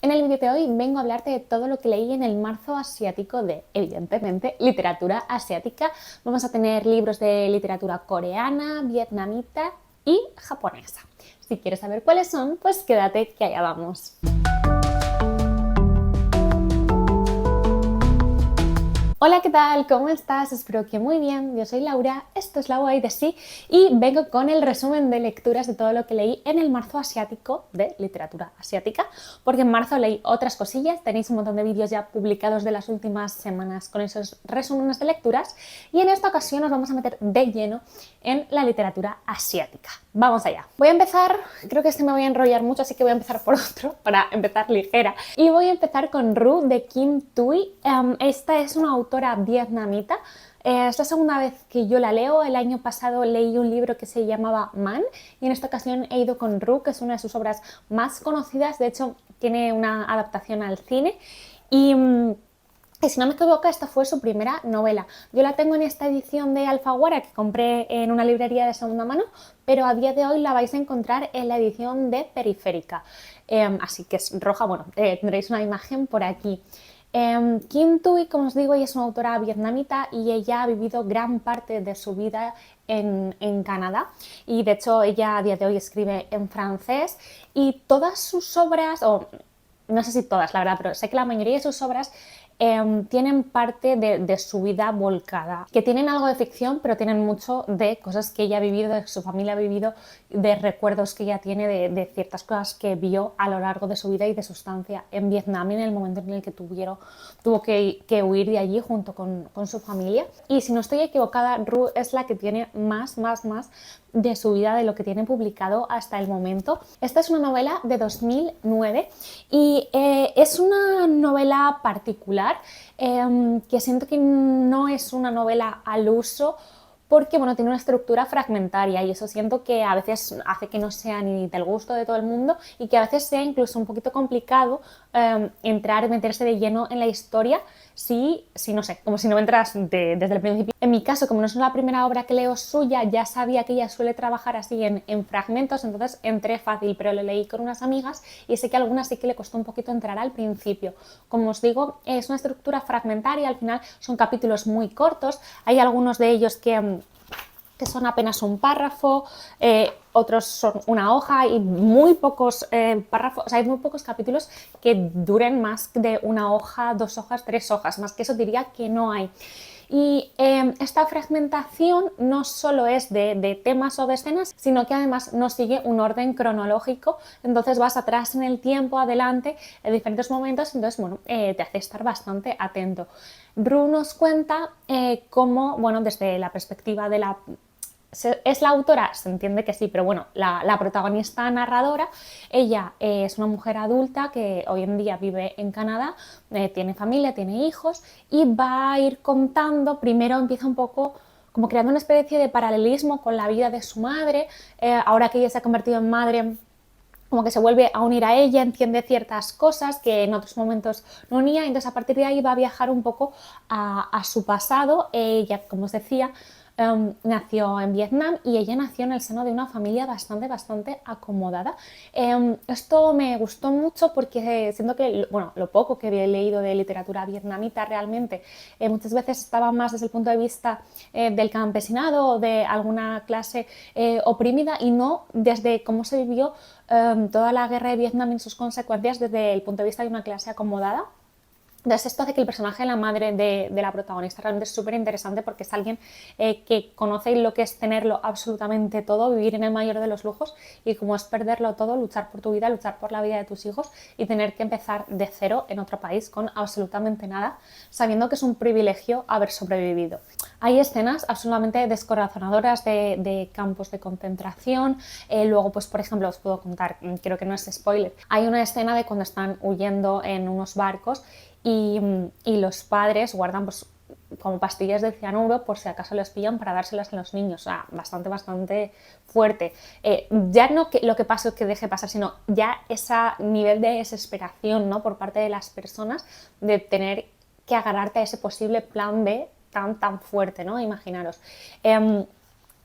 En el vídeo de hoy vengo a hablarte de todo lo que leí en el marzo asiático de, evidentemente, literatura asiática. Vamos a tener libros de literatura coreana, vietnamita y japonesa. Si quieres saber cuáles son, pues quédate que allá vamos. Hola, ¿qué tal? ¿Cómo estás? Espero que muy bien. Yo soy Laura, esto es La Guay de Sí y vengo con el resumen de lecturas de todo lo que leí en el marzo asiático de literatura asiática, porque en marzo leí otras cosillas, tenéis un montón de vídeos ya publicados de las últimas semanas con esos resúmenes de lecturas y en esta ocasión nos vamos a meter de lleno en la literatura asiática. Vamos allá. Voy a empezar, creo que me voy a enrollar mucho, así que voy a empezar por otro para empezar ligera. Y voy a empezar con Ru de Kim Thuy. Esta es una autora vietnamita. Es la segunda vez que yo la leo. El año pasado leí un libro que se llamaba Man y en esta ocasión he ido con Ru, que es una de sus obras más conocidas. De hecho, tiene una adaptación al cine y si no me equivoco, esta fue su primera novela. Yo la tengo en esta edición de Alfaguara que compré en una librería de segunda mano, pero a día de hoy la vais a encontrar en la edición de Periférica. Así que es roja, bueno, tendréis una imagen por aquí. Kim Thuy, como os digo, ella es una autora vietnamita y ella ha vivido gran parte de su vida en Canadá y de hecho ella a día de hoy escribe en francés y todas sus obras, o no sé si todas la verdad, pero sé que la mayoría de sus obras tienen parte de su vida volcada, que tienen algo de ficción, pero tienen mucho de cosas que ella ha vivido, de su familia ha vivido, de recuerdos que ella tiene de ciertas cosas que vio a lo largo de su vida y de su estancia en Vietnam en el momento en el que tuvo que huir de allí junto con su familia. Y si no estoy equivocada, Ru es la que tiene más de su vida, de lo que tiene publicado hasta el momento. Esta es una novela de 2009 y es una novela particular que siento que no es una novela al uso porque bueno, tiene una estructura fragmentaria y eso siento que a veces hace que no sea ni del gusto de todo el mundo y que a veces sea incluso un poquito complicado meterse de lleno en la historia si no sé, como si no entras desde el principio. En mi caso, como no es la primera obra que leo suya, ya sabía que ella suele trabajar así en fragmentos, entonces entré fácil, pero lo leí con unas amigas y sé que a algunas sí que le costó un poquito entrar al principio. Como os digo, es una estructura fragmentaria, al final son capítulos muy cortos, hay algunos de ellos que son apenas un párrafo, otros son una hoja y muy pocos párrafos, o sea, hay muy pocos capítulos que duren más de una hoja, 2 hojas, 3 hojas, más que eso diría que no hay. Y esta fragmentación no solo es de temas o de escenas, sino que además no sigue un orden cronológico, entonces vas atrás en el tiempo, adelante, en diferentes momentos, entonces bueno, te hace estar bastante atento. Ru nos cuenta cómo, bueno, desde la perspectiva de la... ¿Es la autora? Se entiende que sí, pero bueno, la protagonista narradora, ella es una mujer adulta que hoy en día vive en Canadá, tiene familia, tiene hijos y va a ir contando, primero empieza un poco como creando una especie de paralelismo con la vida de su madre, ahora que ella se ha convertido en madre, como que se vuelve a unir a ella, entiende ciertas cosas que en otros momentos no unía, entonces a partir de ahí va a viajar un poco a su pasado. Ella, como os decía, nació en Vietnam y ella nació en el seno de una familia bastante acomodada. Esto me gustó mucho porque siento que, bueno, lo poco que había leído de literatura vietnamita realmente muchas veces estaba más desde el punto de vista del campesinado o de alguna clase oprimida y no desde cómo se vivió toda la guerra de Vietnam y sus consecuencias desde el punto de vista de una clase acomodada. Entonces esto hace que el personaje de la madre de la protagonista realmente es súper interesante porque es alguien que conoce lo que es tenerlo absolutamente todo, vivir en el mayor de los lujos y como es perderlo todo, luchar por tu vida, luchar por la vida de tus hijos y tener que empezar de cero en otro país con absolutamente nada, sabiendo que es un privilegio haber sobrevivido. Hay escenas absolutamente descorazonadoras de campos de concentración, luego pues por ejemplo os puedo contar, creo que no es spoiler, hay una escena de cuando están huyendo en unos barcos y los padres guardan pues, como pastillas de cianuro por si acaso los pillan para dárselas a los niños, o sea, bastante fuerte. Ya no que lo que pase o que deje pasar, sino ya ese nivel de desesperación, ¿no?, por parte de las personas de tener que agarrarte a ese posible plan B tan fuerte, ¿no? Imaginaros.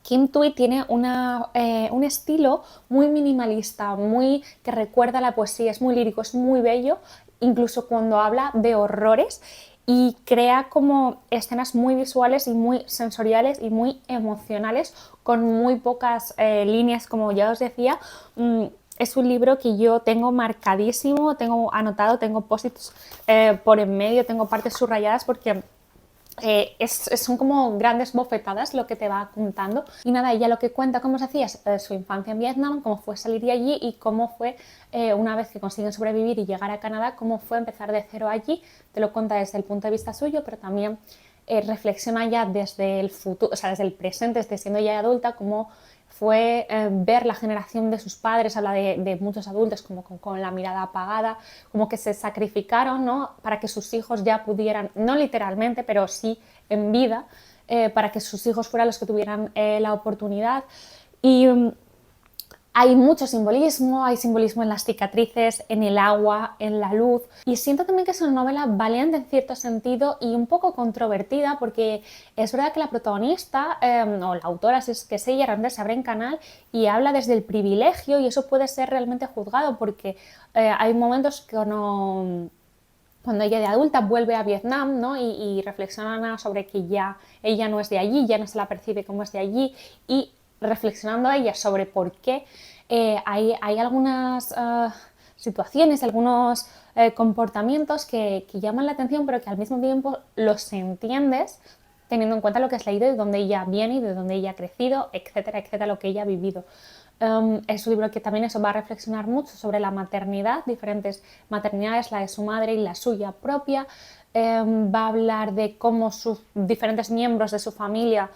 Kim Thuy tiene un estilo muy minimalista, muy que recuerda a la poesía, es muy lírico, es muy bello, incluso cuando habla de horrores, y crea como escenas muy visuales y muy sensoriales y muy emocionales con muy pocas líneas, como ya os decía. Es un libro que yo tengo marcadísimo, tengo anotado, tengo post-its por en medio, tengo partes subrayadas porque son como grandes bofetadas lo que te va contando. Y nada, ella lo que cuenta cómo se hacía su infancia en Vietnam, cómo fue salir de allí y cómo fue, una vez que consiguen sobrevivir y llegar a Canadá, cómo fue empezar de cero allí. Te lo cuenta desde el punto de vista suyo, pero también reflexiona ya desde el futuro, o sea, desde el presente, desde siendo ya adulta, cómo fue ver la generación de sus padres, habla de muchos adultos como con la mirada apagada, como que se sacrificaron, ¿no?, para que sus hijos ya pudieran, no literalmente, pero sí en vida, para que sus hijos fueran los que tuvieran la oportunidad. Y hay mucho simbolismo, hay simbolismo en las cicatrices, en el agua, en la luz, y siento también que es una novela valiente en cierto sentido y un poco controvertida, porque es verdad que la protagonista, o la autora, si es que es ella, realmente se abre en canal y habla desde el privilegio, y eso puede ser realmente juzgado porque hay momentos que cuando ella de adulta vuelve a Vietnam, ¿no?, y reflexiona sobre que ya ella no es de allí, ya no se la percibe como es de allí, y reflexionando a ella sobre por qué hay algunas situaciones, algunos comportamientos que llaman la atención, pero que al mismo tiempo los entiendes teniendo en cuenta lo que has leído y de dónde ella viene y de dónde ella ha crecido, etcétera, etcétera, lo que ella ha vivido. Es un libro que también eso va a reflexionar mucho sobre la maternidad, diferentes maternidades, la de su madre y la suya propia. Va a hablar de cómo sus diferentes miembros de su familia,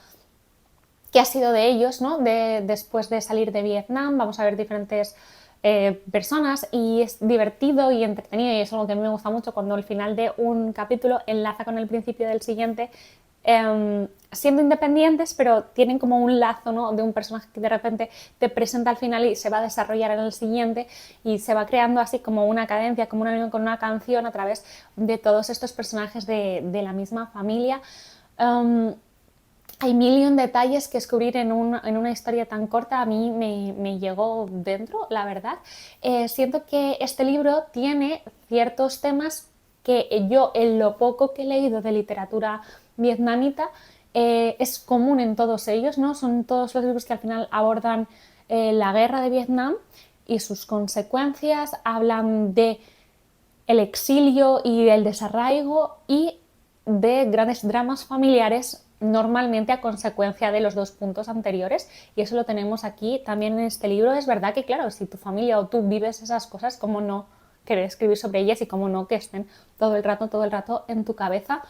qué ha sido de ellos, ¿no?, después de salir de Vietnam. Vamos a ver diferentes personas, y es divertido y entretenido, y es algo que a mí me gusta mucho cuando al final de un capítulo enlaza con el principio del siguiente, siendo independientes, pero tienen como un lazo, ¿no?, de un personaje que de repente te presenta al final y se va a desarrollar en el siguiente, y se va creando así como una cadencia, como una unión con una canción a través de todos estos personajes de la misma familia. Hay mil y un detalles que descubrir en una historia tan corta. A mí me llegó dentro, la verdad. Siento que este libro tiene ciertos temas que yo, en lo poco que he leído de literatura vietnamita, es común en todos ellos, ¿no? Son todos los libros que al final abordan la guerra de Vietnam y sus consecuencias, hablan de el exilio y el desarraigo y de grandes dramas familiares, normalmente a consecuencia de los dos puntos anteriores, y eso lo tenemos aquí también en este libro. Es verdad que, claro, si tu familia o tú vives esas cosas, ¿cómo no querer escribir sobre ellas y cómo no que estén todo el rato en tu cabeza?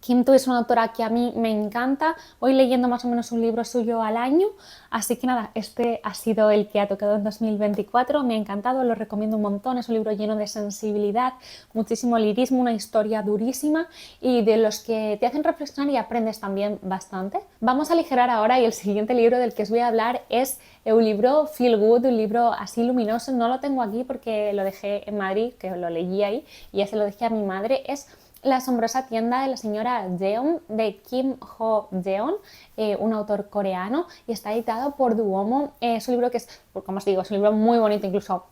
Kim Thuy es una autora que a mí me encanta, voy leyendo más o menos un libro suyo al año, así que nada, este ha sido el que ha tocado en 2024, me ha encantado, lo recomiendo un montón, es un libro lleno de sensibilidad, muchísimo lirismo, una historia durísima y de los que te hacen reflexionar y aprendes también bastante. Vamos a aligerar ahora, y el siguiente libro del que os voy a hablar es un libro feel good, un libro así luminoso, no lo tengo aquí porque lo dejé en Madrid, que lo leí ahí y ya se lo dejé a mi madre. Es La asombrosa tienda de la señora Jeon, de Kim Ho Jeon, un autor coreano, y está editado por Duomo. Es un libro que es, como os digo, es un libro muy bonito, incluso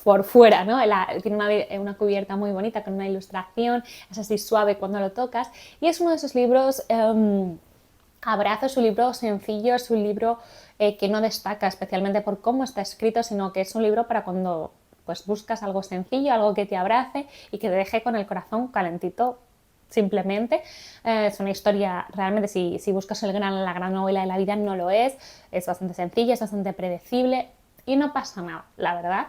por fuera, ¿no? Tiene una cubierta muy bonita con una ilustración, es así suave cuando lo tocas, y es uno de esos libros abrazo, es un libro sencillo, es un libro que no destaca especialmente por cómo está escrito, sino que es un libro para cuando pues buscas algo sencillo, algo que te abrace y que te deje con el corazón calentito, simplemente. Es una historia, realmente, si buscas la gran novela de la vida, no lo es bastante sencilla, es bastante predecible y no pasa nada, la verdad.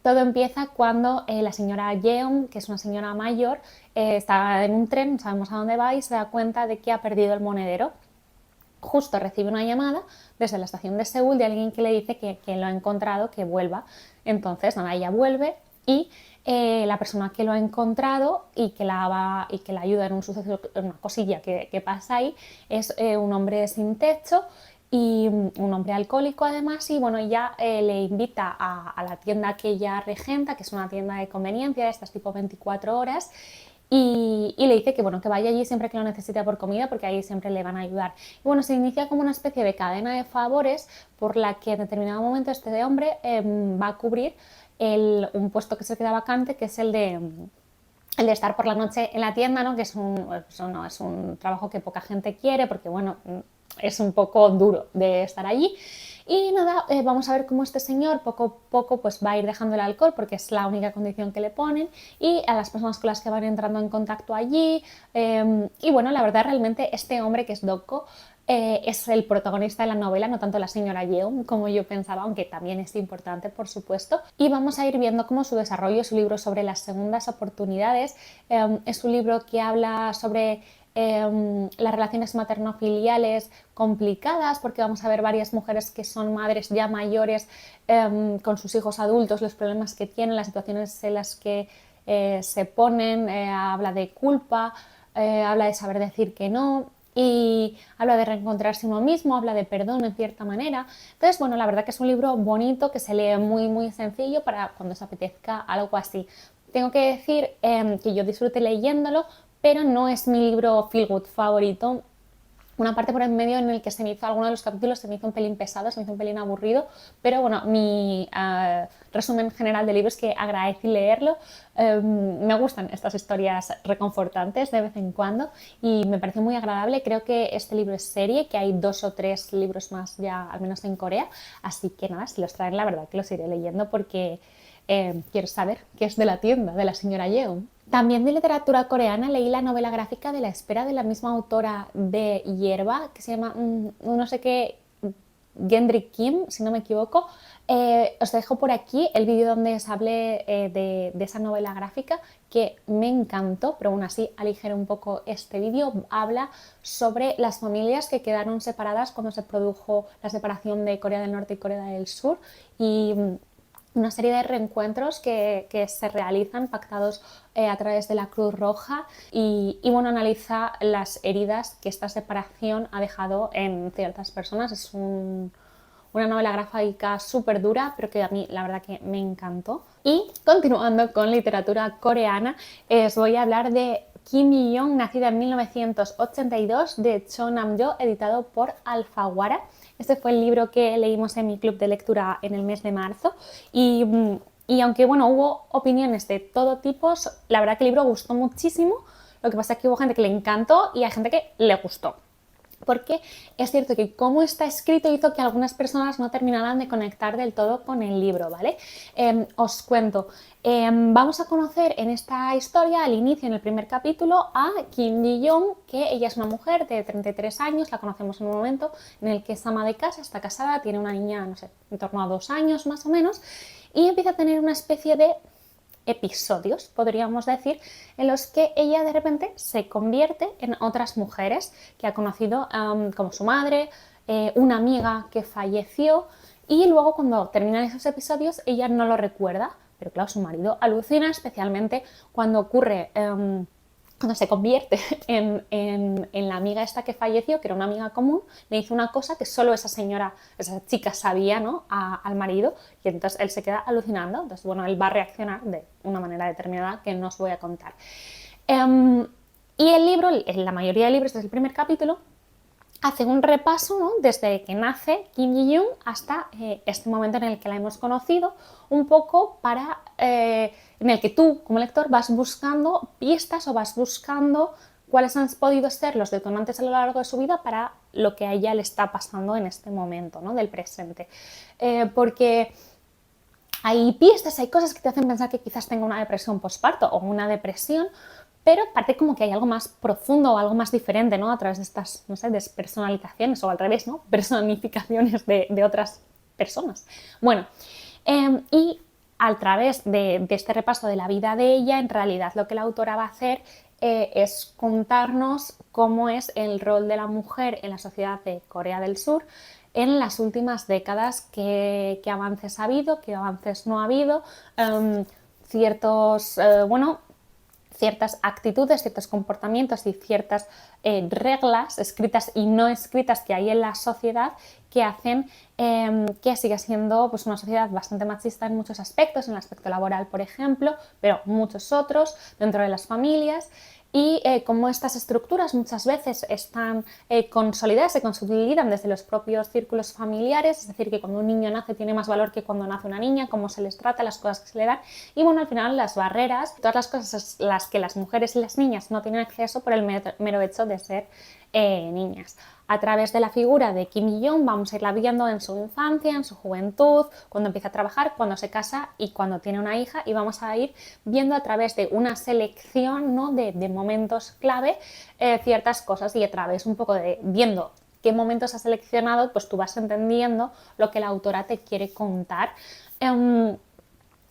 Todo empieza cuando la señora Yeon, que es una señora mayor, está en un tren, no sabemos a dónde va, y se da cuenta de que ha perdido el monedero. Justo recibe una llamada desde la estación de Seúl de alguien que le dice que lo ha encontrado, que vuelva. Entonces, nada, ella vuelve y la persona que lo ha encontrado y que la ayuda en un suceso, en una cosilla que pasa ahí, es un hombre sin techo y un hombre alcohólico además, y bueno, ella le invita a la tienda que ella regenta, que es una tienda de conveniencia, estas tipo 24 horas, y le dice que, bueno, que vaya allí siempre que lo necesite por comida porque ahí siempre le van a ayudar. Y bueno, se inicia como una especie de cadena de favores por la que en determinado momento este hombre va a cubrir un puesto que se queda vacante, que es el de estar por la noche en la tienda, ¿no? Que es un trabajo que poca gente quiere porque, bueno, es un poco duro de estar allí. Y nada, vamos a ver cómo este señor poco a poco pues, va a ir dejando el alcohol porque es la única condición que le ponen, y a las personas con las que van entrando en contacto allí. Y bueno, la verdad realmente este hombre que es Doko es el protagonista de la novela, no tanto la señora Yeon como yo pensaba, aunque también es importante, por supuesto. Y vamos a ir viendo cómo su desarrollo, su libro sobre las segundas oportunidades, es un libro que habla sobre las relaciones materno-filiales complicadas, porque vamos a ver varias mujeres que son madres ya mayores con sus hijos adultos, los problemas que tienen, las situaciones en las que se ponen, habla de culpa, habla de saber decir que no, y habla de reencontrarse uno mismo, habla de perdón en cierta manera. Entonces, bueno, la verdad que es un libro bonito, que se lee muy, muy sencillo para cuando os apetezca algo así. Tengo que decir que yo disfruté leyéndolo, pero no es mi libro feel good favorito. Una parte por el medio en el que se me hizo, alguno de los capítulos se me hizo un pelín pesado, se me hizo un pelín aburrido, pero bueno, mi resumen general del libro es que agradecí leerlo. Me gustan estas historias reconfortantes de vez en cuando y me pareció muy agradable. Creo que este libro es serie, que hay 2 o 3 libros más ya, al menos en Corea, así que nada, si los traen la verdad que los iré leyendo porque quiero saber qué es de la tienda de la señora Yeon. También de literatura coreana leí la novela gráfica de La espera, de la misma autora de Hierba, que se llama no sé qué, Gendry Kim, si no me equivoco. Os dejo por aquí el vídeo donde os hablé de esa novela gráfica, que me encantó, pero aún así aligero un poco este vídeo. Habla sobre las familias que quedaron separadas cuando se produjo la separación de Corea del Norte y Corea del Sur, y una serie de reencuentros que se realizan pactados a través de la Cruz Roja, y bueno, analiza las heridas que esta separación ha dejado en ciertas personas. Es una novela gráfica súper dura, pero que a mí la verdad que me encantó. Y continuando con literatura coreana, os voy a hablar de Kim Yi-young, nacida en 1982, de Cho Nam-yo, editado por Alfaguara. Este fue el libro que leímos en mi club de lectura en el mes de marzo, y aunque bueno, hubo opiniones de todo tipo, la verdad que el libro gustó muchísimo. Lo que pasa es que hubo gente que le encantó y hay gente que le gustó, porque es cierto que cómo está escrito hizo que algunas personas no terminaran de conectar del todo con el libro, ¿vale? Os cuento. Vamos a conocer en esta historia, al inicio, en el primer capítulo, a Kim Ji-young, que ella es una mujer de 33 años, la conocemos en un momento en el que es ama de casa, está casada, tiene una niña, no sé, en torno a 2 años más o menos, y empieza a tener una especie de episodios, podríamos decir, en los que ella de repente se convierte en otras mujeres que ha conocido, como su madre, una amiga que falleció, y luego cuando terminan esos episodios ella no lo recuerda, pero claro, su marido alucina, especialmente cuando ocurre, cuando se convierte en la amiga esta que falleció, que era una amiga común, le hizo una cosa que solo esa señora, esa chica sabía, ¿no?, al marido, y entonces él se queda alucinando. Entonces, bueno, él va a reaccionar de una manera determinada que no os voy a contar. Y el libro, en la mayoría de libros, desde el primer capítulo, hace un repaso, ¿no?, desde que nace Kim Ji-young hasta este momento en el que la hemos conocido, un poco para en el que tú, como lector, vas buscando pistas o vas buscando cuáles han podido ser los detonantes a lo largo de su vida para lo que a ella le está pasando en este momento, ¿no?, del presente. Porque hay pistas, hay cosas que te hacen pensar que quizás tenga una depresión postparto o una depresión, pero parece como que hay algo más profundo o algo más diferente, ¿no?, a través de estas, no sé, despersonalizaciones, o al revés, ¿no?, personificaciones de otras personas. Bueno, y a través de este repaso de la vida de ella, en realidad lo que la autora va a hacer es contarnos cómo es el rol de la mujer en la sociedad de Corea del Sur en las últimas décadas, qué avances ha habido, qué avances no ha habido, ciertos, bueno, ciertas actitudes, ciertos comportamientos y ciertas reglas escritas y no escritas que hay en la sociedad que hacen que siga siendo pues, una sociedad bastante machista en muchos aspectos, en el aspecto laboral, por ejemplo, pero muchos otros, dentro de las familias. Y como estas estructuras muchas veces están consolidadas, se consolidan desde los propios círculos familiares, es decir, que cuando un niño nace tiene más valor que cuando nace una niña, cómo se les trata, las cosas que se le dan, y bueno, al final las barreras, todas las cosas a las que las mujeres y las niñas no tienen acceso por el mero hecho de ser niñas. A través de la figura de Kim Ji-young vamos a irla viendo en su infancia, en su juventud, cuando empieza a trabajar, cuando se casa y cuando tiene una hija, y vamos a ir viendo a través de una selección, ¿no?, de momentos clave ciertas cosas, y a través un poco de viendo qué momentos ha seleccionado, pues tú vas entendiendo lo que la autora te quiere contar.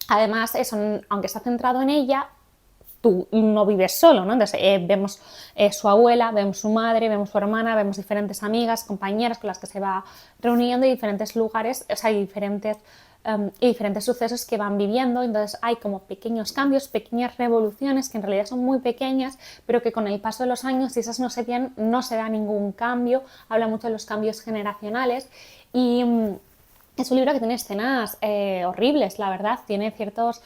Además, eso, aunque está centrado en ella, tú no vives solo, ¿no? Entonces vemos su abuela, vemos su madre, vemos su hermana, vemos diferentes amigas, compañeras con las que se va reuniendo, y diferentes lugares, o sea, hay diferentes sucesos que van viviendo. Entonces hay como pequeños cambios, pequeñas revoluciones que en realidad son muy pequeñas, pero que con el paso de los años, si esas no se ven, no se da ningún cambio. Habla mucho de los cambios generacionales y es un libro que tiene escenas horribles, la verdad. Tiene ciertos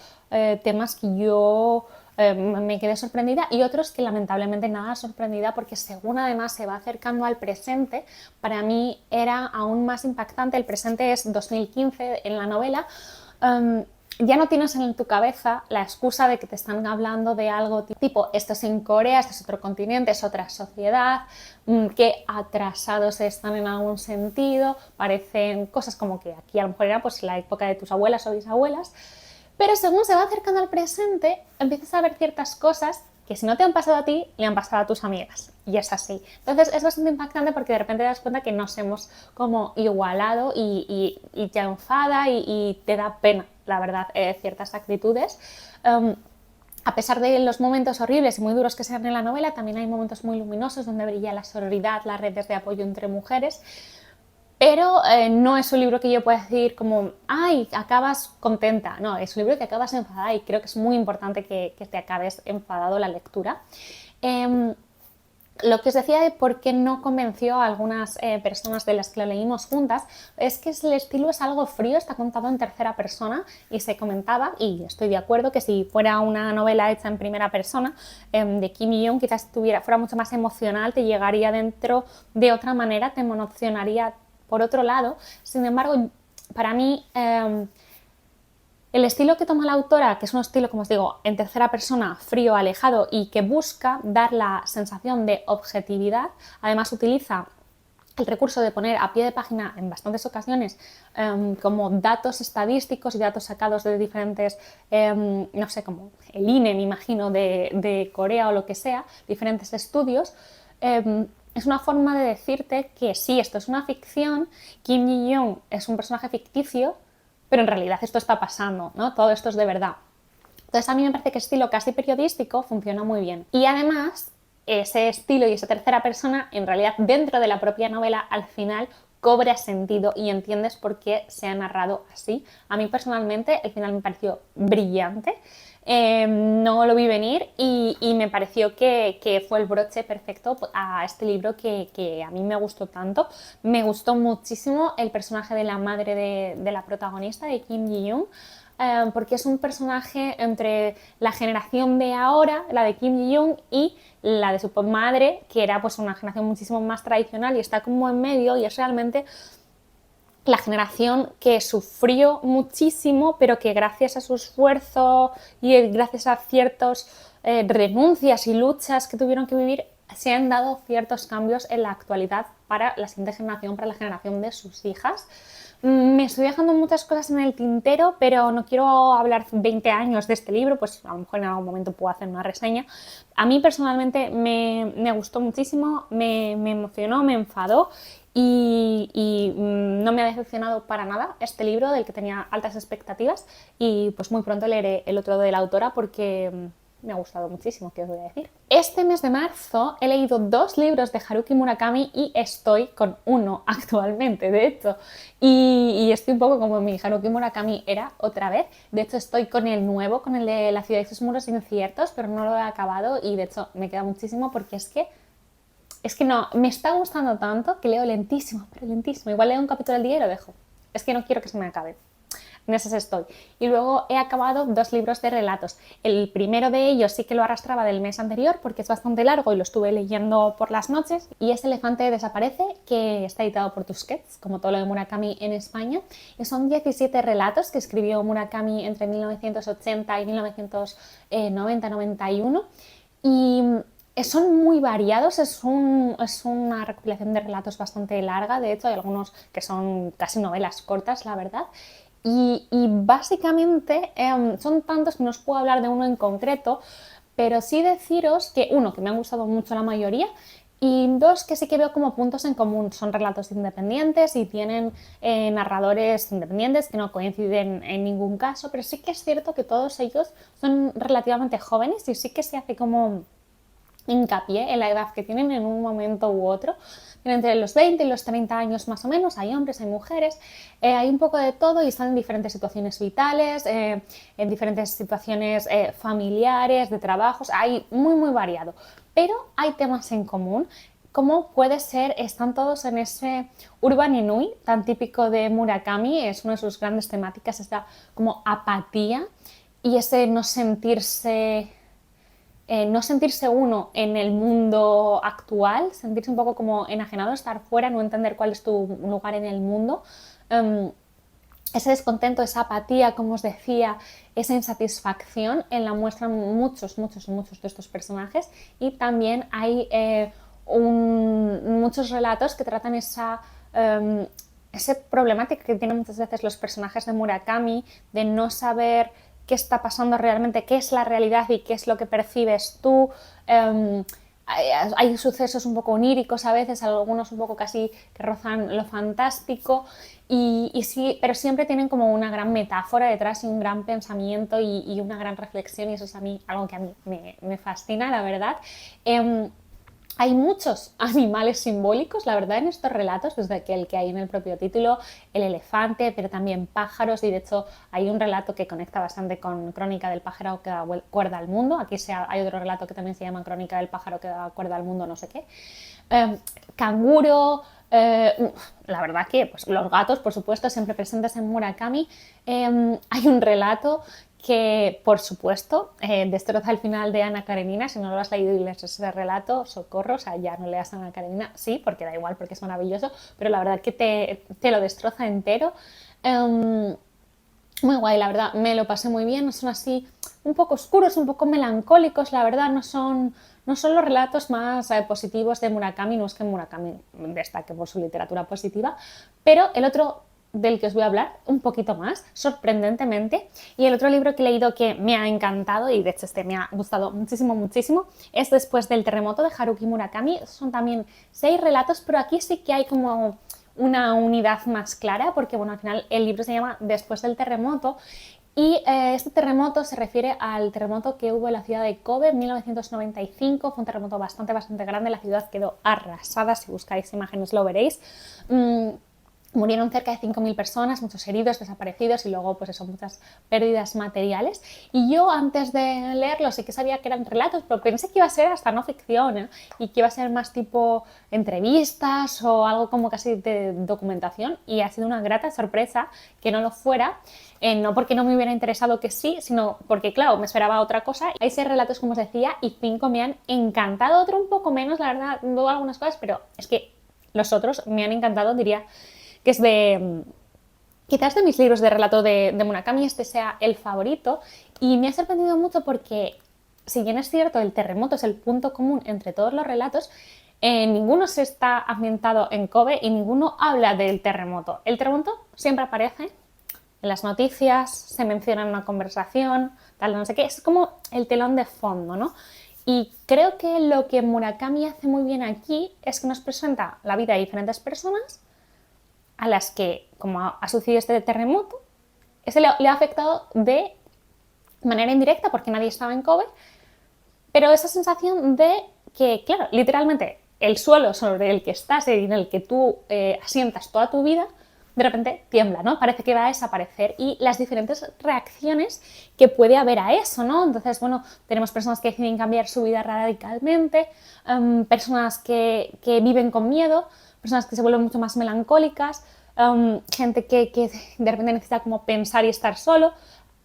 temas que yo me quedé sorprendida, y otros que lamentablemente nada sorprendida, porque según además se va acercando al presente, para mí era aún más impactante. El presente es 2015 en la novela. Ya no tienes en tu cabeza la excusa de que te están hablando de algo tipo esto es en Corea, esto es otro continente, es otra sociedad, que atrasados están en algún sentido, parecen cosas como que aquí a lo mejor era pues la época de tus abuelas o bisabuelas, pero según se va acercando al presente empiezas a ver ciertas cosas que si no te han pasado a ti, le han pasado a tus amigas. Y es así. Entonces es bastante impactante porque de repente te das cuenta que nos hemos como igualado y te enfada y te da pena, la verdad, ciertas actitudes. A pesar de los momentos horribles y muy duros que se dan en la novela, también hay momentos muy luminosos donde brilla la sororidad, las redes de apoyo entre mujeres. Pero no es un libro que yo pueda decir como, ay, acabas contenta. No, es un libro que acabas enfadada, y creo que es muy importante que te acabes enfadado la lectura. Lo que os decía de por qué no convenció a algunas personas de las que lo leímos juntas es que el estilo es algo frío, está contado en tercera persona, y se comentaba, y estoy de acuerdo, que si fuera una novela hecha en primera persona de Kim Ji-young quizás fuera mucho más emocional, te llegaría dentro de otra manera, te emocionaría por otro lado. Sin embargo, para mí el estilo que toma la autora, que es un estilo, como os digo, en tercera persona, frío, alejado, y que busca dar la sensación de objetividad, además utiliza el recurso de poner a pie de página en bastantes ocasiones como datos estadísticos y datos sacados de diferentes, no sé, como el INE, me imagino, de Corea o lo que sea, diferentes estudios. Es una forma de decirte que sí, esto es una ficción, Kim Ji-young es un personaje ficticio, pero en realidad esto está pasando, ¿no? Todo esto es de verdad. Entonces a mí me parece que estilo casi periodístico funciona muy bien. Y además, ese estilo y esa tercera persona, en realidad dentro de la propia novela, al final cobra sentido y entiendes por qué se ha narrado así. A mí personalmente el final me pareció brillante. No lo vi venir y me pareció que fue el broche perfecto a este libro que a mí me gustó tanto. Me gustó muchísimo el personaje de la madre de la protagonista, de Kim Ji-young, porque es un personaje entre la generación de ahora, la de Kim Ji-young, y la de su madre, que era pues una generación muchísimo más tradicional, y está como en medio, y es realmente la generación que sufrió muchísimo, pero que gracias a su esfuerzo y gracias a ciertas renuncias y luchas que tuvieron que vivir, se han dado ciertos cambios en la actualidad para la siguiente generación, para la generación de sus hijas. Me estoy dejando muchas cosas en el tintero, pero no quiero hablar 20 años de este libro, pues a lo mejor en algún momento puedo hacer una reseña. A mí personalmente me gustó muchísimo, me emocionó, me enfadó, y no me ha decepcionado para nada este libro, del que tenía altas expectativas, y pues muy pronto leeré el otro de la autora, porque me ha gustado muchísimo, ¿qué os voy a decir? Este mes de marzo he leído 2 libros de Haruki Murakami y estoy con uno actualmente, de hecho. Y estoy un poco como mi Haruki Murakami era otra vez. De hecho, estoy con el nuevo, con el de La ciudad y sus muros inciertos, pero no lo he acabado y de hecho me queda muchísimo porque es que no, me está gustando tanto que leo lentísimo, pero lentísimo. Igual leo un capítulo al día y lo dejo. Es que no quiero que se me acabe. En esas estoy. Y luego he acabado 2 libros de relatos. El primero de ellos sí que lo arrastraba del mes anterior porque es bastante largo y lo estuve leyendo por las noches. Y es Elefante desaparece, que está editado por Tusquets, como todo lo de Murakami en España. Y son 17 relatos que escribió Murakami entre 1980 y 1990-91. Y son muy variados, es una recopilación de relatos bastante larga, de hecho hay algunos que son casi novelas cortas, la verdad. Y básicamente son tantos que no os puedo hablar de uno en concreto, pero sí deciros que uno, que me han gustado mucho la mayoría, y 2, que sí que veo como puntos en común. Son relatos independientes y tienen narradores independientes que no coinciden en ningún caso, pero sí que es cierto que todos ellos son relativamente jóvenes y sí que se hace como hincapié en la edad que tienen en un momento u otro. Entre los 20 y los 30 años más o menos, hay hombres, hay mujeres, hay un poco de todo y están en diferentes situaciones vitales, en diferentes situaciones familiares, de trabajos, hay muy variado, pero hay temas en común. Como puede ser, están todos en ese Urban Inui, tan típico de Murakami, es una de sus grandes temáticas, esta como apatía y ese no sentirse uno en el mundo actual, sentirse un poco como enajenado, estar fuera, no entender cuál es tu lugar en el mundo. Ese descontento, esa apatía, como os decía, esa insatisfacción la muestran muchos de estos personajes y también hay muchos relatos que tratan esa problemática que tienen muchas veces los personajes de Murakami de no saber qué está pasando realmente, qué es la realidad y qué es lo que percibes tú. Hay sucesos un poco oníricos a veces, algunos un poco casi que rozan lo fantástico, sí, pero siempre tienen como una gran metáfora detrás y un gran pensamiento y una gran reflexión, y eso es algo que a mí me fascina, la verdad. Hay muchos animales simbólicos, la verdad, en estos relatos, desde el que hay en el propio título, el elefante, pero también pájaros, y de hecho hay un relato que conecta bastante con Crónica del pájaro que da cuerda al mundo. Aquí hay otro relato que también se llama Crónica del pájaro que da cuerda al mundo, no sé qué. Canguro, la verdad que pues, los gatos, por supuesto, siempre presentes en Murakami. Hay un relato que, por supuesto, destroza el final de Ana Karenina. Si no lo has leído y lees ese relato, socorro, o sea, ya no leas a Ana Karenina, sí, porque da igual, porque es maravilloso, pero la verdad que te lo destroza entero. Muy guay, la verdad, me lo pasé muy bien. Son así un poco oscuros, un poco melancólicos, la verdad, no son los relatos más positivos de Murakami. No es que Murakami destaque por su literatura positiva, pero el otro del que os voy a hablar un poquito más, sorprendentemente, y el otro libro que he leído que me ha encantado, y de hecho este me ha gustado muchísimo, es Después del terremoto, de Haruki Murakami. Son también 6 relatos, pero aquí sí que hay como una unidad más clara, porque bueno, al final el libro se llama Después del terremoto, y este terremoto se refiere al terremoto que hubo en la ciudad de Kobe en 1995. Fue un terremoto bastante grande, la ciudad quedó arrasada, si buscáis imágenes lo veréis. Murieron cerca de 5.000 personas, muchos heridos, desaparecidos y luego pues eso, muchas pérdidas materiales. Y yo antes de leerlo sí que sabía que eran relatos, pero pensé que iba a ser hasta no ficción, ¿eh? Y que iba a ser más tipo entrevistas o algo como casi de documentación, y ha sido una grata sorpresa que no lo fuera. No porque no me hubiera interesado que sí, sino porque, claro, me esperaba otra cosa. Hay 6 relatos, como os decía, y 5 me han encantado. Otro un poco menos, la verdad, veo algunas cosas, pero es que los otros me han encantado, diría que es quizás de mis libros de relato de Murakami, este sea el favorito, y me ha sorprendido mucho porque, si bien es cierto, el terremoto es el punto común entre todos los relatos, ninguno se está ambientado en Kobe y ninguno habla del terremoto. El terremoto siempre aparece en las noticias, se menciona en una conversación, tal, no sé qué, es como el telón de fondo, ¿no? Y creo que lo que Murakami hace muy bien aquí es que nos presenta la vida de diferentes personas a las que, como ha sucedido este terremoto, ese le ha afectado de manera indirecta porque nadie estaba en Kobe, pero esa sensación de que, claro, literalmente el suelo sobre el que estás y en el que tú asientas toda tu vida, de repente tiembla, ¿no? Parece que va a desaparecer y las diferentes reacciones que puede haber a eso, ¿no? Entonces, bueno, tenemos personas que deciden cambiar su vida radicalmente, personas que viven con miedo, personas que se vuelven mucho más melancólicas, gente que de repente necesita como pensar y estar solo,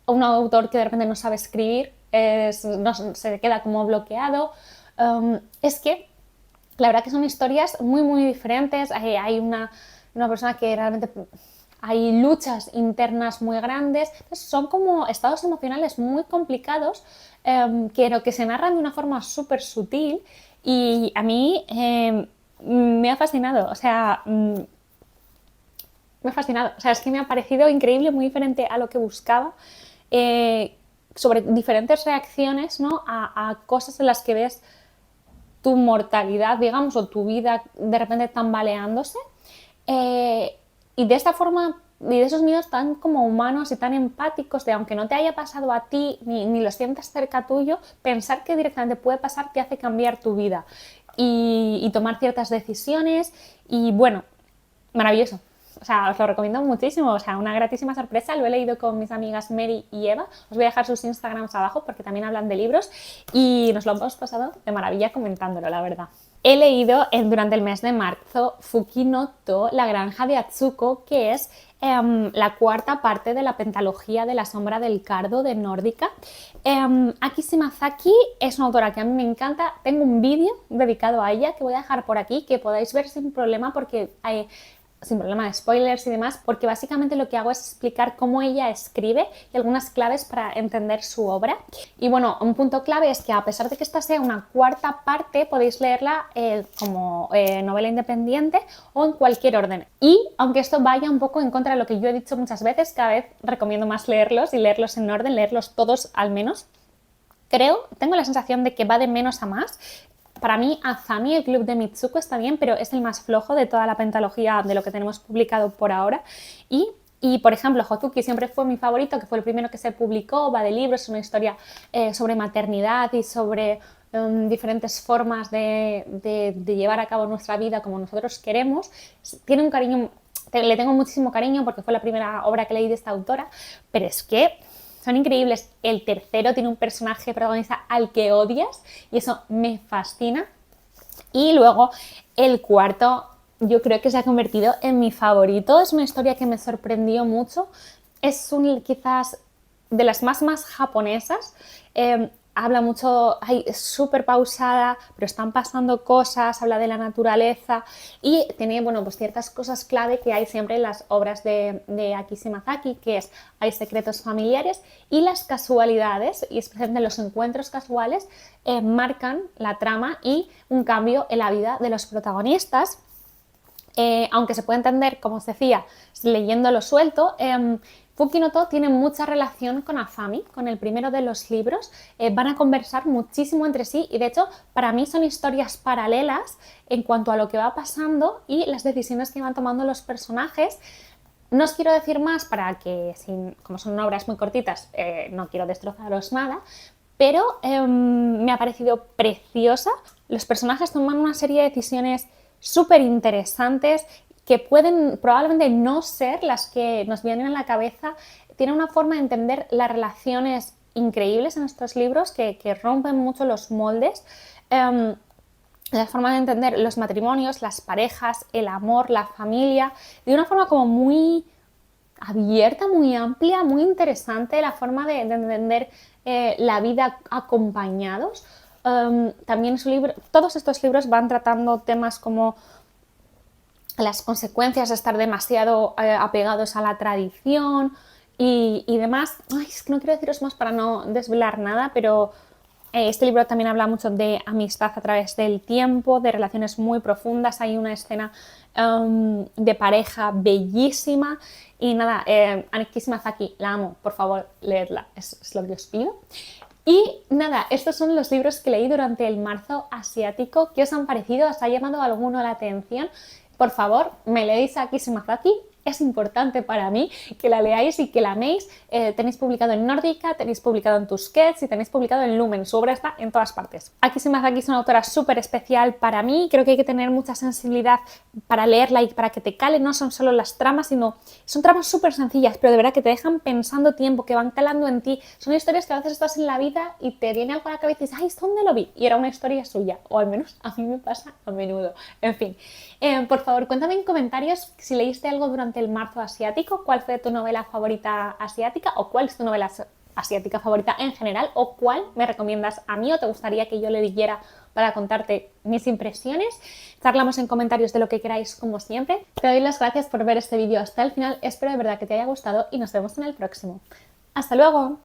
un autor que de repente no sabe escribir, se queda como bloqueado. Es que la verdad que son historias muy, muy diferentes. Hay una persona que realmente hay luchas internas muy grandes. Entonces, son como estados emocionales muy complicados que se narran de una forma súper sutil y a mí me ha fascinado. O sea, me ha fascinado. O sea, es que me ha parecido increíble, muy diferente a lo que buscaba. Sobre diferentes reacciones, ¿no? a cosas en las que ves tu mortalidad, digamos, o tu vida de repente tambaleándose. Y de esta forma, y de esos miedos tan como humanos y tan empáticos, de aunque no te haya pasado a ti, ni lo sientas cerca tuyo, pensar que directamente puede pasar te hace cambiar tu vida y tomar ciertas decisiones. Y bueno, maravilloso. O sea, os lo recomiendo muchísimo. O sea, una gratísima sorpresa. Lo he leído con mis amigas Mary y Eva. Os voy a dejar sus Instagrams abajo porque también hablan de libros y nos lo hemos pasado de maravilla comentándolo, la verdad. He leído durante el mes de marzo Fuki no To, La granja de Atsuko, que es la cuarta parte de la pentalogía de La sombra del cardo de Nórdica. Aki Shimazaki es una autora que a mí me encanta. Tengo un vídeo dedicado a ella que voy a dejar por aquí, que podáis ver sin problema porque hay sin problema de spoilers y demás, porque básicamente lo que hago es explicar cómo ella escribe y algunas claves para entender su obra. Y bueno, un punto clave es que a pesar de que esta sea una cuarta parte, podéis leerla como novela independiente o en cualquier orden. Y aunque esto vaya un poco en contra de lo que yo he dicho muchas veces, cada vez recomiendo más leerlos y leerlos en orden, leerlos todos al menos. Tengo la sensación de que va de menos a más. Para mí, Azami, el club de Mitsuko, está bien, pero es el más flojo de toda la pentalogía de lo que tenemos publicado por ahora. Y por ejemplo, Hozuki siempre fue mi favorito, que fue el primero que se publicó, va de libros, es una historia sobre maternidad y sobre diferentes formas de llevar a cabo nuestra vida como nosotros queremos. Tiene un cariño, le tengo muchísimo cariño porque fue la primera obra que leí de esta autora, pero es que son increíbles. El tercero tiene un personaje protagonista al que odias y eso me fascina. Y luego el cuarto yo creo que se ha convertido en mi favorito. Es una historia que me sorprendió mucho. Es quizás de las más japonesas. Habla mucho, es súper pausada, pero están pasando cosas, habla de la naturaleza y tiene, bueno, pues ciertas cosas clave que hay siempre en las obras de Aki Shimazaki, que es hay secretos familiares y las casualidades, y especialmente los encuentros casuales, marcan la trama y un cambio en la vida de los protagonistas. Aunque se puede entender, como os decía, leyéndolo suelto, Fuki no To tiene mucha relación con Azami, con el primero de los libros. Van a conversar muchísimo entre sí y de hecho para mí son historias paralelas en cuanto a lo que va pasando y las decisiones que van tomando los personajes. No os quiero decir más para que, como son obras muy cortitas, no quiero destrozaros nada, pero me ha parecido preciosa. Los personajes toman una serie de decisiones súper interesantes que pueden probablemente no ser las que nos vienen a la cabeza. Tiene una forma de entender las relaciones increíbles en estos libros que rompen mucho los moldes. La forma de entender los matrimonios, las parejas, el amor, la familia, de una forma como muy abierta, muy amplia, muy interesante, la forma de entender la vida acompañados. También todos estos libros van tratando temas como las consecuencias de estar demasiado apegados a la tradición y demás. Ay, es que no quiero deciros más para no desvelar nada, pero este libro también habla mucho de amistad a través del tiempo, de relaciones muy profundas. Hay una escena de pareja bellísima y nada, Aki Shimazaki, la amo, por favor, leedla, es lo que os pido. Y nada, estos son los libros que leí durante el marzo asiático. ¿Qué os han parecido? ¿Os ha llamado alguno la atención? Por favor, me leéis a Aki Shimazaki es importante para mí que la leáis y que la améis. Tenéis publicado en Nórdica, tenéis publicado en Tusquets y tenéis publicado en Lumen. Su obra está en todas partes. Aki Shimazaki es una autora súper especial para mí. Creo que hay que tener mucha sensibilidad para leerla y para que te cale. No son solo las tramas, sino son tramas súper sencillas, pero de verdad que te dejan pensando tiempo, que van calando en ti. Son historias que a veces estás en la vida y te viene algo a la cabeza y dices, ay, ¿esto dónde lo vi? Y era una historia suya, o al menos a mí me pasa a menudo. En fin, por favor, cuéntame en comentarios si leíste algo durante el marzo asiático, cuál fue tu novela favorita asiática o cuál es tu novela asiática favorita en general, o cuál me recomiendas a mí o te gustaría que yo le leyera para contarte mis impresiones. Charlamos en comentarios de lo que queráis como siempre. Te doy las gracias por ver este vídeo hasta el final, espero de verdad que te haya gustado y nos vemos en el próximo. ¡Hasta luego!